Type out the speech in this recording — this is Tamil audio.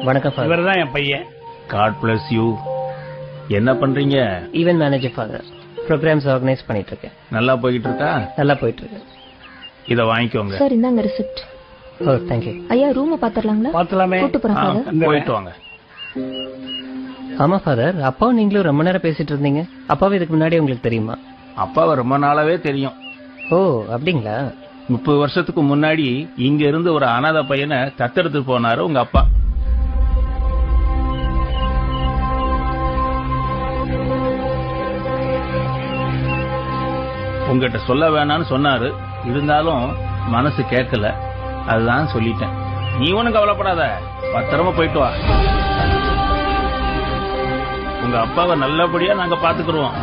வணக்கம் ஃபாதர். இவர்தான் என் பையன். God bless you. என்ன பண்றீங்க? Event manager father. Programmes organise பண்ணிட்டு இருக்கேன். நல்லா போயிட்டு இருக்கா? நல்லா போயிட்டு இருக்கு. இத வாங்கிக்கோங்க. சார் இந்தாங்க ரிசிப்ட். ஓ தேங்க்யூ. ஐயா ரூம் பாத்துறலாங்களா? பாத்துலாமே. கூட்டு போறேன் ஃபாதர். போயிட்டு வாங்க. ஆமா ஃபாதர், அப்பாவும் நீங்களும் ரொம்ப நேரம் பேசிட்டு இருந்தீங்க. அப்பாவை இதுக்கு முன்னாடி உங்களுக்கு தெரியுமா? அப்பாவை ரொம்ப நாளாவே தெரியும். ஓ அப்படிங்களா? 30 வருஷத்துக்கு முன்னாடி இங்க இருந்து ஒரு அனாதை பையனை தத்தெடுத்து போனாரு உங்க அப்பா. உங்ககிட்ட சொல்ல வேணாம்னு சொன்னாரு, இருந்தாலும் மனசு கேட்கல, அதுதான் சொல்லிட்டேன். நீ ஒண்ணும் கவலைப்படாத, பத்திரமா போயிட்டு வா. உங்க அப்பாவை நல்லபடியா நாங்க பாத்துக்கிறோம்.